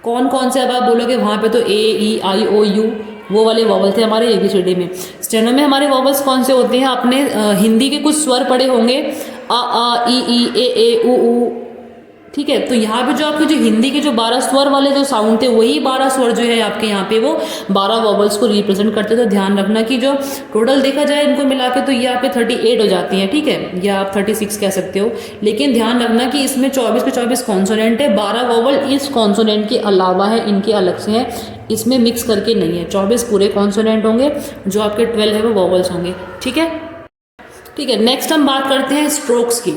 कौन कौन से, अब आप बोलोगे वहाँ पे तो A, E, I, O, U वो वाले वॉवल थे हमारे ABCD में। स्टेनो में हमारे वॉवल्स कौन से होते हैं, आपने हिंदी के कुछ स्वर पढ़े होंगे, आ, ई, ए, उ, ठीक है। तो यहाँ पे जो आपके जो हिंदी के जो 12 स्वर वाले जो साउंड थे, वही 12 स्वर जो है आपके यहाँ पे वो 12 वॉवल्स को रिप्रेजेंट करते। तो ध्यान रखना कि जो टोटल देखा जाए इनको मिला के तो ये आपके 38 हो जाती हैं, ठीक है, या आप 36 कह सकते हो। लेकिन ध्यान रखना कि इसमें 24 के 24 कॉन्सोनेंट है, 12 वॉवल इस कॉन्सोनेंट के अलावा है, इनके अलग से हैं, इसमें मिक्स करके नहीं है। 24 पूरे कॉन्सोनेंट होंगे, जो आपके 12 है वो वॉवल्स होंगे, ठीक है। ठीक है, नेक्स्ट हम बात करते हैं स्ट्रोक्स की।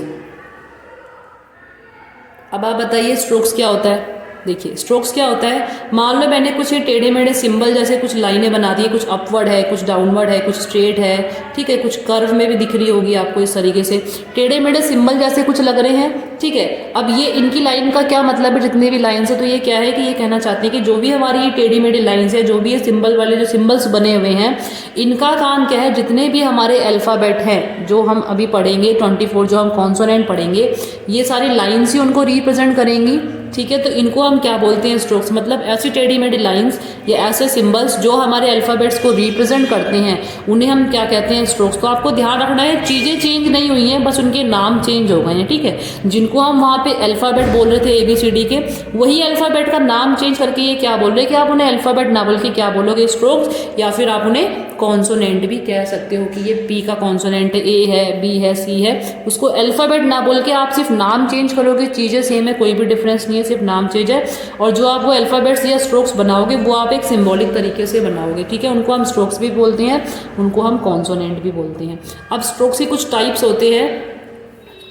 अब आप बताइए स्ट्रोक्स क्या होता है। देखिए स्ट्रोक्स क्या होता है, मान लो मैंने कुछ टेढ़े मेढ़े सिंबल जैसे कुछ लाइनें बना दी है, कुछ अपवर्ड है, कुछ डाउनवर्ड है, कुछ स्ट्रेट है, ठीक है, कुछ कर्व में भी दिख रही होगी आपको इस तरीके से, टेढ़े मेढ़े सिंबल जैसे कुछ लग रहे हैं, ठीक है। अब ये इनकी लाइन का क्या मतलब है, जितने भी लाइन्स है, तो ये क्या है कि ये कहना चाहते हैं कि जो भी हमारी ये टेढ़ी मेढ़ी लाइन्स है, जो भी ये सिंबल वाले जो सिंबल्स बने हुए हैं, इनका काम क्या है, जितने भी हमारे अल्फ़ाबेट हैं जो हम अभी पढ़ेंगे 24 जो हम कॉन्सोनेंट पढ़ेंगे, ये सारी लाइन्स ही उनको रिप्रेजेंट करेंगी, ठीक है। तो इनको हम क्या बोलते हैं, स्ट्रोक्स। मतलब ऐसी टेढ़ी मेढ़ी लाइंस या ऐसे सिंबल्स जो हमारे अल्फ़ाबेट्स को रिप्रेजेंट करते हैं, उन्हें हम क्या कहते हैं, स्ट्रोक्स। तो आपको ध्यान रखना है चीज़ें चेंज नहीं हुई हैं, बस उनके नाम चेंज हो गए हैं, ठीक है। जिनको हम वहाँ पे अल्फ़ाबेट बोल रहे थे ABCD के, वही अल्फ़ाबेट का नाम चेंज करके ये क्या बोल रहे हैं कि आप उन्हें अल्फ़ाबेट ना बोल के क्या बोलोगे, स्ट्रोक्स, या फिर आप उन्हें कॉन्सोनेंट भी कह सकते हो कि ये P का कॉन्सोनेंट है, A है, B है, C है। उसको अल्फ़ाबेट ना बोल के आप सिर्फ नाम चेंज करोगे, चीज़ें सेम है, कोई भी डिफरेंस नहीं है, सिर्फ नाम चेंज है। और जो आप वो अल्फ़ाबेट्स या स्ट्रोक्स बनाओगे वो आप एक सिंबॉलिक तरीके से बनाओगे, ठीक है। उनको हम स्ट्रोक्स भी बोलते हैं, उनको हम कॉन्सोनेंट भी बोलते हैं। अब स्ट्रोक्स के कुछ टाइप्स होते हैं।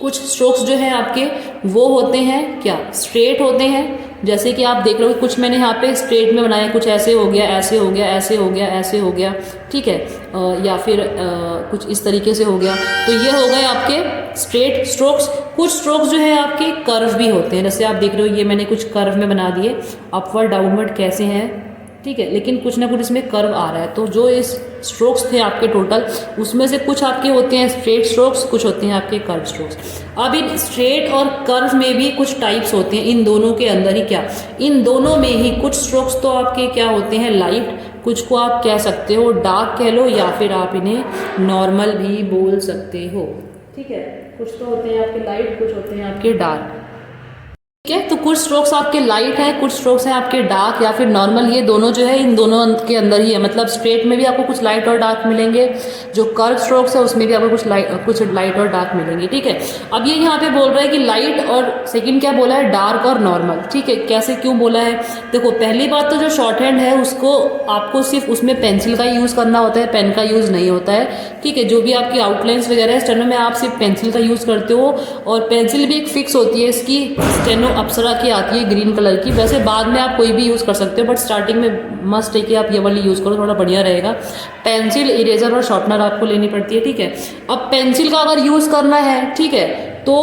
कुछ स्ट्रोक्स जो हैं आपके वो होते हैं क्या, स्ट्रेट होते हैं, जैसे कि आप देख रहे हो कुछ मैंने यहाँ पे स्ट्रेट में बनाया, कुछ ऐसे हो गया, ऐसे हो गया, ऐसे हो गया, ऐसे हो गया, ठीक है, या फिर कुछ इस तरीके से हो गया। तो ये हो गए आपके स्ट्रेट स्ट्रोक्स। कुछ स्ट्रोक्स जो है आपके कर्व भी होते हैं, जैसे आप देख रहे हो ये मैंने कुछ कर्व में बना दिए, अपवर्ड डाउनवर्ड कैसे हैं, ठीक है, लेकिन कुछ ना कुछ इसमें कर्व आ रहा है। तो जो इस स्ट्रोक्स थे आपके टोटल, उसमें से कुछ आपके होते हैं स्ट्रेट स्ट्रोक्स, कुछ होते हैं आपके कर्व स्ट्रोक्स। अब इन स्ट्रेट और कर्व में भी कुछ टाइप्स होते हैं, इन दोनों के अंदर ही क्या, इन दोनों में ही कुछ स्ट्रोक्स तो आपके क्या होते हैं, लाइट, कुछ को आप कह सकते हो डार्क कह लो, या फिर आप इन्हें नॉर्मल भी बोल सकते हो, ठीक है। कुछ तो होते हैं आपके लाइट, कुछ होते हैं आपके डार्क, ठीक है। तो कुछ स्ट्रोक्स आपके लाइट हैं, कुछ स्ट्रोक्स हैं आपके डार्क या फिर नॉर्मल, ये दोनों जो है इन दोनों के अंदर ही है। मतलब स्ट्रेट में भी आपको कुछ लाइट और डार्क मिलेंगे, जो कर्व स्ट्रोक्स है उसमें भी आपको कुछ लाइट और डार्क मिलेंगे, ठीक है। अब ये यहाँ पे बोल रहा है कि लाइट, और सेकंड क्या बोला है, डार्क और नॉर्मल, ठीक है। कैसे क्यों बोला है, देखो पहली बात तो जो शॉर्ट हैंड है उसको आपको सिर्फ उसमें पेंसिल का यूज़ करना होता है, पेन का यूज़ नहीं होता है, ठीक है। जो भी आपकी आउटलाइंस वगैरह है स्टेनो में आप सिर्फ पेंसिल का यूज़ करते हो, और पेंसिल भी एक फिक्स होती है इसकी, स्टेनो अप्सरा की आती है ग्रीन कलर की। वैसे बाद में आप कोई भी यूज़ कर सकते हो, बट स्टार्टिंग में मस्ट है कि आप ये वाली यूज़ करो, थोड़ा बढ़िया रहेगा। पेंसिल, इरेजर और शार्पनर आपको लेनी पड़ती है, ठीक है। अब पेंसिल का अगर यूज़ करना है, ठीक है, तो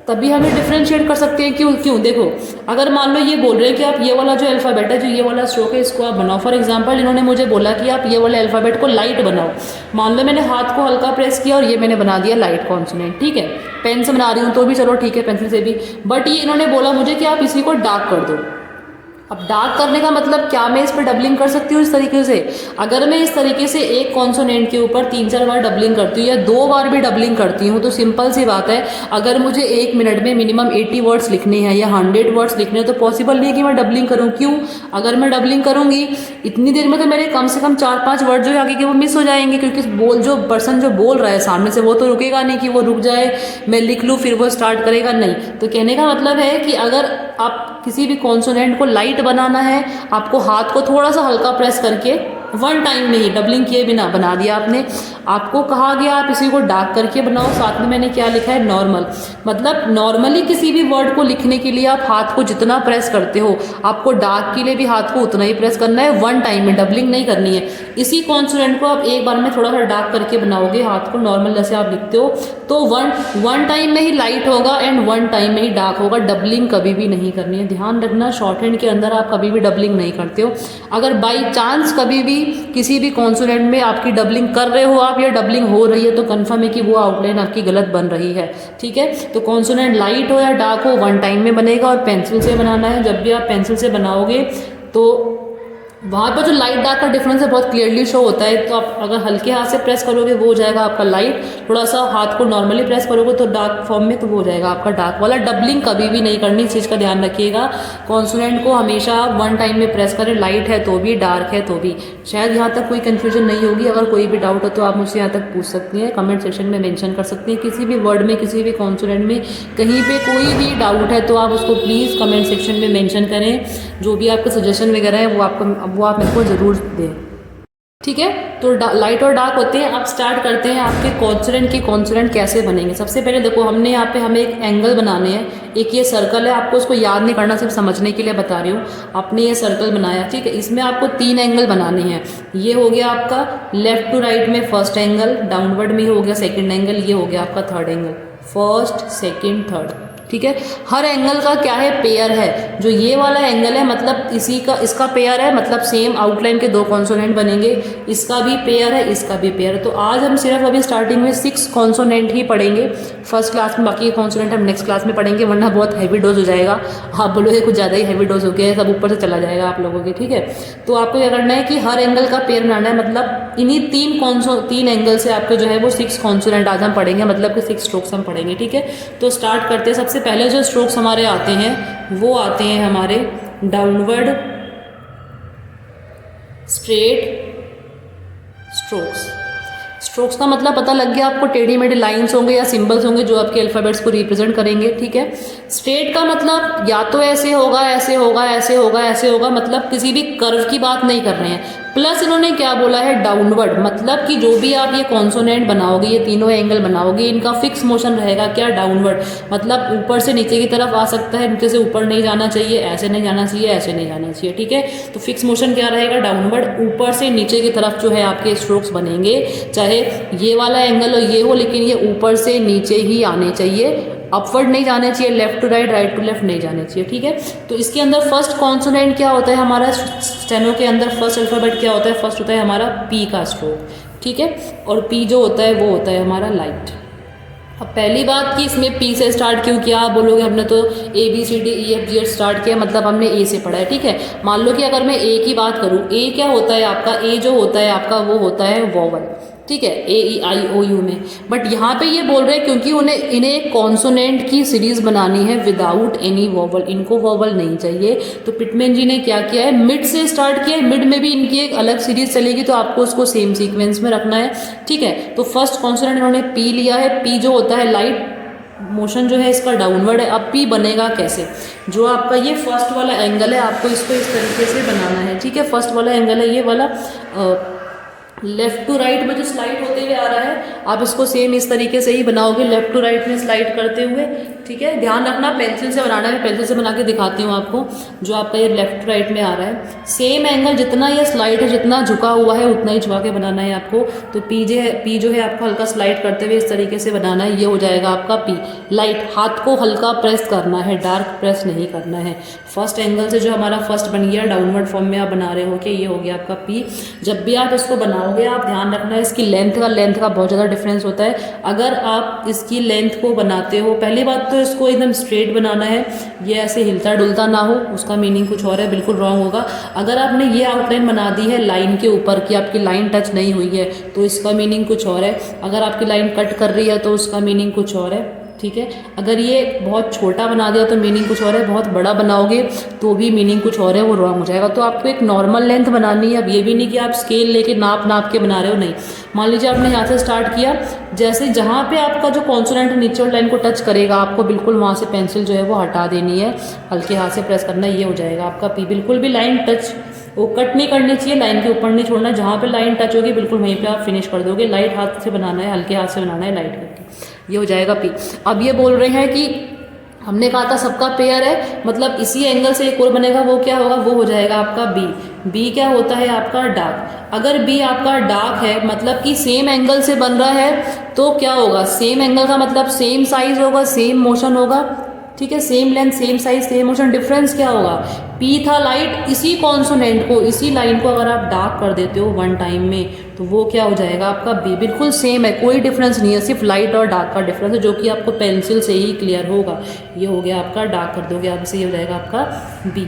तभी हमें डिफ्रेंशिएट कर सकते हैं। क्यों देखो, अगर मान लो ये बोल रहे हैं कि आप ये वाला जो अल्फ़ाबेट है, जो ये वाला स्ट्रोक है, इसको आप बनाओ। फॉर एग्जांपल इन्होंने मुझे बोला कि आप ये वाले अल्फ़ाबेट को लाइट बनाओ। मान लो मैंने हाथ को हल्का प्रेस किया और ये मैंने बना दिया लाइट कॉन्सोनेंट, ठीक है। पेन से बना रही हूँ तो भी चलो ठीक है, पेंसिल से भी, बट ये इन्होंने बोला मुझे कि आप इसी को डार्क कर दो। अब डार्क करने का मतलब क्या, मैं इस पर डबलिंग कर सकती हूँ इस तरीके से। अगर मैं इस तरीके से एक कॉन्सोनेंट के ऊपर 3-4 बार डबलिंग करती हूँ या 2 बार भी डबलिंग करती हूँ, तो सिंपल सी बात है, अगर मुझे 1 मिनट में मिनिमम 80 वर्ड्स लिखने हैं या 100 वर्ड्स लिखने हैं तो पॉसिबल नहीं है कि मैं डबलिंग करूँ। क्यों? अगर मैं डबलिंग करूँगी इतनी देर में तो मेरे कम से कम 4-5 वर्ड जो है आगे के वो मिस हो जाएंगे, क्योंकि जो पर्सन जो बोल रहा है सामने से वो तो रुकेगा नहीं कि वो रुक जाए, मैं लिख लूँ फिर वो स्टार्ट करेगा, नहीं। तो कहने का मतलब है कि अगर आप किसी भी कॉन्सोनेंट को लाइट बनाना है, आपको हाथ को थोड़ा सा हल्का प्रेस करके 1 टाइम में ही डबलिंग किए बिना बना दिया आपने। आपको कहा गया आप इसी को डार्क करके बनाओ, साथ में मैंने क्या लिखा है, नॉर्मल। मतलब नॉर्मली किसी भी वर्ड को लिखने के लिए आप हाथ को जितना प्रेस करते हो, आपको डार्क के लिए भी हाथ को उतना ही प्रेस करना है, 1 टाइम में, डबलिंग नहीं करनी है। इसी कॉन्सोनेंट को आप एक बार में थोड़ा सा डार्क करके बनाओगे हाथ को नॉर्मल जैसे आप लिखते हो, तो वन टाइम में ही लाइट होगा एंड 1 टाइम में ही डार्क होगा। डबलिंग कभी भी नहीं करनी है, ध्यान रखना। शॉर्ट हैंड के अंदर आप कभी भी डबलिंग नहीं करते हो। अगर बाई चांस कभी भी किसी भी कॉन्सोनेंट में आपकी डबलिंग कर रहे हो आप या डबलिंग हो रही है, तो कंफर्म है कि वो आउटलाइन आपकी गलत बन रही है, ठीक है। तो कॉन्सोनेंट लाइट हो या डार्क हो 1 टाइम में बनेगा, और पेंसिल से बनाना है। जब भी आप पेंसिल से बनाओगे तो वहाँ पर जो लाइट डार्क का डिफरेंस है बहुत क्लियरली शो होता है। तो आप अगर हल्के हाथ से प्रेस करोगे वो हो जाएगा आपका लाइट, थोड़ा सा हाथ को नॉर्मली प्रेस करोगे तो डार्क फॉर्म में, तो वो हो जाएगा आपका डार्क वाला। डबलिंग कभी भी नहीं करनी, इस चीज़ का ध्यान रखिएगा। कॉन्सोनेंट को हमेशा 1 टाइम में प्रेस करें, लाइट है तो भी, डार्क है तो भी। शायद यहाँ तक कोई कन्फ्यूजन नहीं होगी। अगर कोई भी डाउट हो तो आप मुझसे यहाँ तक पूछ सकती हैं, कमेंट सेक्शन में मेंशन कर सकती हैं। किसी भी वर्ड में, किसी भी कॉन्सोनेंट में कहीं पे कोई भी डाउट है तो आप उसको प्लीज़ कमेंट सेक्शन में मेंशन करें। जो भी आपका सजेशन वगैरह है वो आप मेरे को ज़रूर दें, ठीक है। तो लाइट और डार्क होते हैं। अब स्टार्ट करते हैं आपके कॉन्सोनेंट कैसे बनेंगे। सबसे पहले देखो, हमने यहाँ पे हमें एक एंगल बनाने हैं। एक ये सर्कल है, आपको उसको याद नहीं करना, सिर्फ समझने के लिए बता रही हूँ। आपने ये सर्कल बनाया, ठीक है। इसमें आपको 3 एंगल बनाने हैं। ये हो गया आपका लेफ्ट टू राइट में फर्स्ट एंगल, डाउनवर्ड में हो गया सेकेंड एंगल, ये हो गया आपका third angle, first second third, ठीक है। हर एंगल का क्या है, पेयर है। जो ये वाला एंगल है मतलब इसका पेयर है, मतलब सेम आउटलाइन के 2 कॉन्सोनेंट बनेंगे। इसका भी पेयर है, इसका भी पेयर है। तो आज हम सिर्फ अभी स्टार्टिंग में 6 कॉन्सोनेंट ही पढ़ेंगे फर्स्ट क्लास में, बाकी कॉन्सोनेंट हम नेक्स्ट क्लास में पढ़ेंगे, वरना बहुत हैवी डोज हो जाएगा। आप बोलोगे कुछ ज़्यादा ही हैवी डोज हो गया है, सब ऊपर से चला जाएगा आप लोगों के, ठीक है। तो आपको क्या करना है कि हर एंगल का पेयर बनाना है। मतलब इन्हीं 3 एंगल से आपके जो है वो 6 कॉन्सोनेंट आज हम पढ़ेंगे, मतलब कि 6 स्ट्रोक्स हम पढ़ेंगे, ठीक है। तो स्टार्ट करते हैं। सबसे पहले जो स्ट्रोक्स हमारे आते हैं वो आते हैं हमारे डाउनवर्ड स्ट्रेट स्ट्रोक्स का मतलब पता लग गया आपको, टेढ़ी मेढ़ी लाइंस होंगे या सिंबल्स होंगे जो आपके अल्फाबेट्स को रिप्रेजेंट करेंगे, ठीक है। स्ट्रेट का मतलब या तो ऐसे होगा, ऐसे होगा, ऐसे होगा, ऐसे होगा, मतलब किसी भी कर्व की बात नहीं कर रहे हैं। प्लस इन्होंने क्या बोला है, डाउनवर्ड, मतलब कि जो भी आप ये कॉन्सोनेंट बनाओगे, ये तीनों एंगल बनाओगे, इनका फिक्स मोशन रहेगा क्या, डाउनवर्ड। मतलब ऊपर से नीचे की तरफ आ सकता है, नीचे से ऊपर नहीं जाना चाहिए, ऐसे नहीं जाना चाहिए, ऐसे नहीं जाना चाहिए, ठीक है। तो फिक्स मोशन क्या रहेगा, डाउनवर्ड। ऊपर से नीचे की तरफ जो है आपके स्ट्रोक्स बनेंगे, चाहे ये वाला एंगल हो, ये हो, लेकिन ये ऊपर से नीचे ही आने चाहिए, अपवर्ड नहीं जाने चाहिए, left to right, right to left नहीं जाने चाहिए, ठीक है। तो इसके अंदर फर्स्ट कॉन्सोनेंट क्या होता है हमारा, स्टेनो के अंदर फर्स्ट अल्फाबेट क्या होता है, फर्स्ट होता है हमारा पी का स्ट्रोक, ठीक है। और पी जो होता है वो होता है हमारा लाइट। अब पहली बात कि इसमें पी से स्टार्ट क्यों किया, आप बोलोगे हमने तो ABCDEFG स्टार्ट किया, मतलब हमने ए से पढ़ा है, ठीक है। मान लो कि अगर मैं ए की बात करूँ, ए क्या होता है आपका, ए जो होता है आपका वो होता है वोवल, ठीक है, AEIOU में। बट यहाँ पे ये बोल रहे हैं क्योंकि इन्हें एक कॉन्सोनेंट की सीरीज बनानी है विदाउट एनी वोवल, इनको वोवल नहीं चाहिए। तो पिटमैन जी ने क्या किया है, मिड से स्टार्ट किया है। मिड में भी इनकी एक अलग सीरीज चलेगी, तो आपको उसको सेम सीक्वेंस में रखना है, ठीक है। तो फर्स्ट कॉन्सोनेंट इन्होंने पी लिया है। पी जो होता है लाइट, मोशन जो है इसका डाउनवर्ड है। अब पी बनेगा कैसे, जो आपका ये फर्स्ट वाला एंगल है, आपको इसको इस तरीके से बनाना है, ठीक है। फर्स्ट वाला एंगल है ये वाला, लेफ्ट टू राइट में जो स्लाइड होते हुए आ रहा है, आप इसको सेम इस तरीके से ही बनाओगे, लेफ्ट टू राइट में स्लाइड करते हुए, ठीक है। ध्यान रखना पेंसिल से बनाना है, पेंसिल से बना के दिखाती हूँ आपको। जो आपका ये लेफ्ट टू राइट में आ रहा है, सेम एंगल जितना ये स्लाइड है, जितना झुका हुआ है उतना ही झुका के बनाना है आपको। तो पी जो है आपको हल्का स्लाइड करते हुए इस तरीके से बनाना है, ये हो जाएगा आपका पी। लाइट, हाथ को हल्का प्रेस करना है, डार्क प्रेस नहीं करना है। फर्स्ट एंगल से जो हमारा फर्स्ट बन गया, डाउनवर्ड फॉर्म में आप बना रहे हो कि ये हो गया आपका पी। जब भी आप इसको बनाओगे आप ध्यान रखना है इसकी लेंथ का बहुत ज़्यादा डिफरेंस होता है। अगर आप इसकी लेंथ को बनाते हो, पहली बात तो इसको एकदम स्ट्रेट बनाना है, ये ऐसे हिलता डुलता ना हो, उसका मीनिंग कुछ और है, बिल्कुल रॉन्ग होगा। अगर आपने ये आउटलाइन बना दी है लाइन के ऊपर कि आपकी लाइन टच नहीं हुई है तो इसका मीनिंग कुछ और है। अगर आपकी लाइन कट कर रही है तो उसका मीनिंग कुछ और है, ठीक है। अगर ये बहुत छोटा बना दिया तो मीनिंग कुछ और है, बहुत बड़ा बनाओगे तो भी मीनिंग कुछ और है, वो रॉन्ग हो जाएगा। तो आपको एक नॉर्मल लेंथ बनानी है। अब ये भी नहीं कि आप स्केल लेके नाप के बना रहे हो, नहीं। मान लीजिए आपने यहाँ से स्टार्ट किया, जैसे जहाँ पे आपका जो कॉन्सोनेंट नीचे वाली लाइन को टच करेगा आपको बिल्कुल वहाँ से पेंसिल जो है वो हटा देनी है, हल्के हाथ से प्रेस करना है, ये हो जाएगा आपका पी। बिल्कुल भी लाइन टच वो कट नहीं करनी चाहिए, लाइन के ऊपर नहीं छोड़ना, जहाँ पे लाइन टच होगी बिल्कुल वहीं पे आप फिनिश कर दोगे। लाइट हाथ से बनाना है, हल्के हाथ से बनाना है, लाइट करके, ये हो जाएगा पी। अब ये बोल रहे हैं कि हमने कहा था सबका पेयर है, मतलब इसी एंगल से एक और बनेगा, वो क्या होगा, वो हो जाएगा आपका बी। बी क्या होता है आपका डार्क। अगर बी आपका डार्क है मतलब कि सेम एंगल से बन रहा है तो क्या होगा, सेम एंगल का मतलब सेम साइज होगा, सेम मोशन होगा, ठीक है। Same length same size same motion. Difference क्या होगा, पी था लाइट, इसी कॉन्सोनेंट को इसी लाइन को अगर आप डार्क कर देते हो वन टाइम में तो वो क्या हो जाएगा आपका बी। बिल्कुल सेम है, कोई डिफरेंस नहीं है, सिर्फ लाइट और डार्क का डिफरेंस है जो कि आपको पेंसिल से ही क्लियर होगा। ये हो गया आपका, डार्क कर दोगे आप इसे, ये हो जाएगा आपका बी,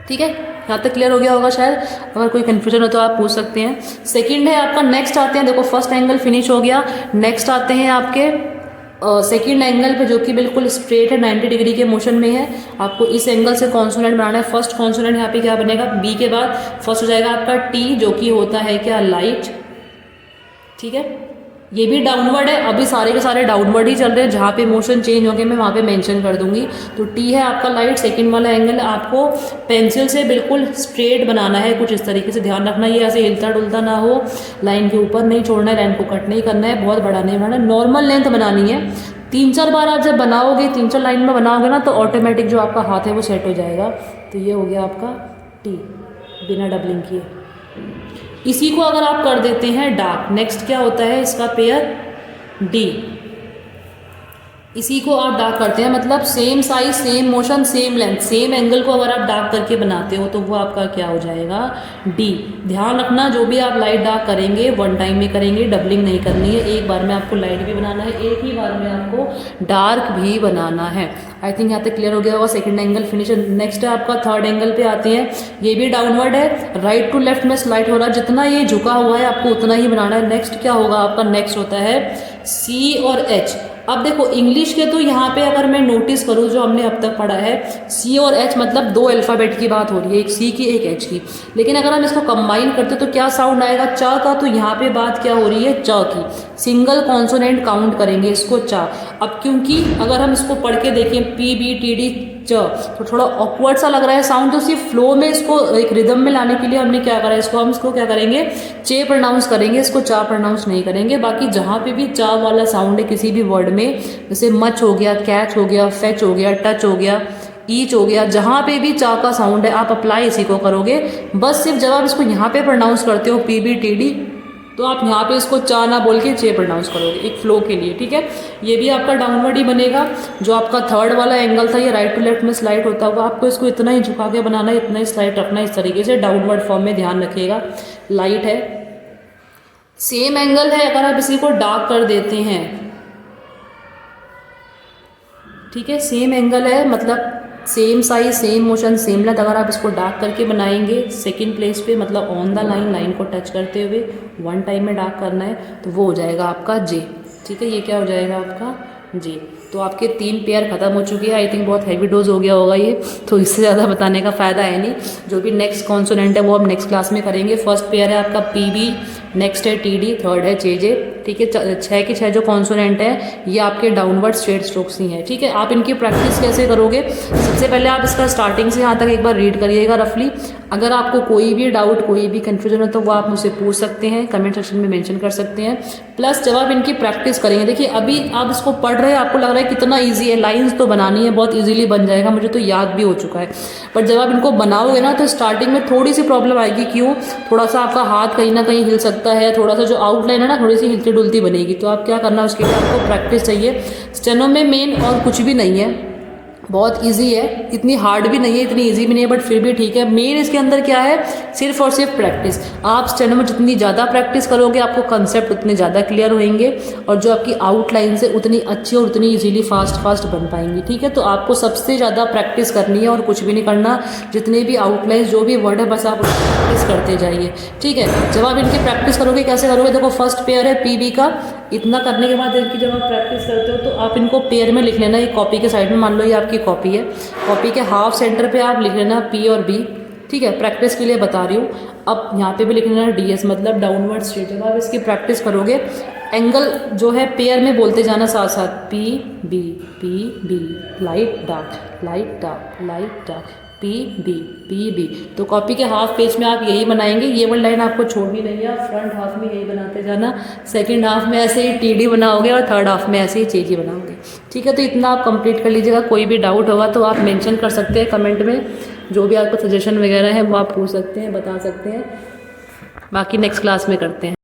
ठीक है। यहाँ तक क्लियर हो गया होगा शायद। अगर कोई कन्फ्यूजन हो तो आप पूछ सकते हैं। सेकंड है आपका, नेक्स्ट आते हैं, देखो फर्स्ट एंगल फिनिश हो गया, नेक्स्ट आते हैं आपके सेकंड एंगल पे जो कि बिल्कुल स्ट्रेट है, 90 डिग्री के मोशन में है। आपको इस एंगल से कॉन्सोनेंट बनाना है। फर्स्ट कॉन्सोनेंट यहाँ पे क्या बनेगा, बी के बाद फर्स्ट हो जाएगा आपका टी, जो कि होता है क्या, लाइट, ठीक है। ये भी डाउनवर्ड है, अभी सारे के सारे डाउनवर्ड ही चल रहे हैं, जहाँ पे मोशन चेंज होंगे मैं वहाँ पे मेंशन कर दूंगी। तो टी है आपका लाइट। सेकंड वाला एंगल आपको पेंसिल से बिल्कुल स्ट्रेट बनाना है, कुछ इस तरीके से, ध्यान रखना ये ऐसे हिलता डुलता ना हो, लाइन के ऊपर नहीं छोड़ना है, लाइन को कट नहीं करना है, बहुत बड़ा नहीं बनाना, नॉर्मल लेंथ बनानी है। 3-4 बार आप जब बनाओगे, 3-4 लाइन में बनाओगे ना तो ऑटोमेटिक जो आपका हाथ है वो सेट हो जाएगा। तो ये हो गया आपका टी बिना डबलिंग किए। इसी को अगर आप कर देते हैं डार्क, नेक्स्ट क्या होता है इसका पेयर डी। इसी को आप डार्क करते हैं मतलब same size same motion same length same angle को अगर आप डार्क करके बनाते हो तो वो आपका क्या हो जाएगा, डी। ध्यान रखना जो भी आप लाइट डार्क करेंगे वन टाइम में करेंगे, डबलिंग नहीं करनी है। एक बार में आपको लाइट भी बनाना है, एक ही बार में आपको डार्क भी बनाना है। आई थिंक यहाँ तक क्लियर हो गया होगा। Second angle finish. नेक्स्ट है आपका थर्ड एंगल पे आते हैं। ये भी डाउनवर्ड है, राइट टू लेफ्ट में स्लाइड हो रहा है, जितना ये झुका हुआ है आपको उतना ही बनाना है। नेक्स्ट क्या होगा आपका, नेक्स्ट होता है सी और एच। अब देखो इंग्लिश के तो यहाँ पे अगर मैं नोटिस करूँ जो हमने अब तक पढ़ा है, सी और एच मतलब 2 अल्फ़ाबेट की बात हो रही है, एक सी की एक एच की। लेकिन अगर हम इसको कंबाइन करते तो क्या साउंड आएगा, च का। तो यहाँ पे बात क्या हो रही है, च की। सिंगल कॉन्सोनेंट काउंट करेंगे इसको, च। अब क्योंकि अगर हम इसको पढ़ के देखें पी बी टी डी च, तो थोड़ा ऑकवर्ड सा लग रहा है साउंड, तो सिर्फ फ्लो में इसको एक रिदम में लाने के लिए हमने क्या करा है, हम इसको क्या करेंगे, चे प्रोनाउंस करेंगे, इसको चा प्रोनाउंस नहीं करेंगे। बाकी जहाँ पे भी चा वाला साउंड है किसी भी वर्ड में, जैसे मच हो गया, कैच हो गया, फेच हो गया, टच हो गया, ईच हो गया, जहाँ पे भी चा का साउंड है आप अप्लाई इसी को करोगे। बस सिर्फ जब आप इसको यहाँ पे प्रोनाउंस करते हो पी बी टी डी, तो आप यहाँ पे इसको चा ना बोल के चे प्रोनाउंस करोगे एक फ्लो के लिए, ठीक है। ये भी आपका डाउनवर्ड ही बनेगा। जो आपका थर्ड वाला एंगल था ये राइट टू लेफ्ट में स्लाइड होता हुआ, आपको इसको इतना ही झुका के बनाना है, इतना ही स्लाइड रखना है, इस तरीके से डाउनवर्ड फॉर्म में, ध्यान रखिएगा। लाइट है, सेम एंगल है, अगर आप इसी को डार्क कर देते हैं, ठीक है, सेम एंगल है मतलब same size same motion same length, अगर आप इसको डार्क करके बनाएंगे सेकंड प्लेस पे मतलब ऑन द लाइन, लाइन को टच करते हुए वन टाइम में डार्क करना है, तो वो हो जाएगा आपका जे, ठीक है। ये क्या हो जाएगा आपका जे। तो आपके 3 पेयर खत्म हो चुके हैं। आई थिंक बहुत हैवी डोज हो गया होगा ये, तो इससे ज़्यादा बताने का फ़ायदा है नहीं। जो भी नेक्स्ट कॉन्सोनेंट है वो हम नेक्स्ट क्लास में करेंगे। फर्स्ट पेयर है आपका पी बी, नेक्स्ट है टी डी, थर्ड है जे जे, ठीक है। 6 के 6 जो कॉन्सोनेंट है ये आपके डाउनवर्ड स्ट्रेट स्ट्रोक्स ही हैं, ठीक है। आप इनकी प्रैक्टिस कैसे करोगे, सबसे पहले आप इसका स्टार्टिंग से यहाँ तक एक बार रीड करिएगा रफली। अगर आपको कोई भी डाउट कोई भी कन्फ्यूजन हो तो वो आप मुझसे पूछ सकते हैं, कमेंट सेक्शन में मेंशन कर सकते हैं। प्लस जब आप इनकी प्रैक्टिस करेंगे, देखिए अभी आप इसको पढ़ रहे हैं आपको लग रहा है कितना ईजी है, लाइन्स तो बनानी है, बहुत ईजिली बन जाएगा, मुझे तो याद भी हो चुका है। पर जब आप इनको बनाओगे ना तो स्टार्टिंग में थोड़ी सी प्रॉब्लम आएगी। क्यों, थोड़ा सा आपका हाथ कहीं ना कहीं हिल सकता है, थोड़ा सा जो आउटलाइन है ना थोड़ी सी हिलती डुलती बनेगी। तो आप क्या करना, उसके लिए आपको प्रैक्टिस चाहिए। स्टेनो में मेन और कुछ भी नहीं है, बहुत इजी है, इतनी हार्ड भी नहीं है, इतनी इजी भी नहीं है, बट फिर भी ठीक है। मेन इसके अंदर क्या है, सिर्फ और सिर्फ प्रैक्टिस। आप स्टेनो में जितनी ज़्यादा प्रैक्टिस करोगे आपको कंसेप्ट उतने ज़्यादा क्लियर होंगे और जो आपकी आउटलाइंस है उतनी अच्छी और उतनी इजीली फास्ट बन पाएंगी। ठीक है, तो आपको सबसे ज़्यादा प्रैक्टिस करनी है और कुछ भी नहीं करना। जितने भी आउटलाइंस जो भी वर्ड है बस आप प्रैक्टिस करते जाइए। ठीक है, जब आप इनकी प्रैक्टिस करोगे कैसे करोगे, देखो फर्स्ट पेयर है पीबी का। इतना करने के बाद इनकी जब आप प्रैक्टिस करते हो तो आप इनको पेयर में लिख लेना। एक कॉपी के साइड में, मान लो ये आपकी कॉपी है, कॉपी के हाफ सेंटर पे आप लिख लेना पी और बी। ठीक है, प्रैक्टिस के लिए बता रही हूँ। अब यहाँ पे भी लिख लेना डीएस, मतलब डाउनवर्ड स्ट्रेट। जब आप इसकी प्रैक्टिस करोगे एंगल जो है पेयर में बोलते जाना साथ साथ, P B, light dark, light dark, light dark, P B. तो कॉपी के हाफ पेज में आप यही बनाएंगे, ये वाली लाइन आपको छोड़नी नहीं है। फ्रंट हाफ में यही बनाते जाना, सेकंड हाफ में ऐसे ही टीडी बनाओगे और थर्ड हाफ में ऐसे ही चेजी बनाओगे। ठीक है, तो इतना आप कंप्लीट कर लीजिएगा। कोई भी डाउट होगा तो आप मेंशन कर सकते हैं कमेंट में, जो भी आपको सजेशन वगैरह है वो आप पूछ सकते हैं, बता सकते हैं। बाकी नेक्स्ट क्लास में करते हैं।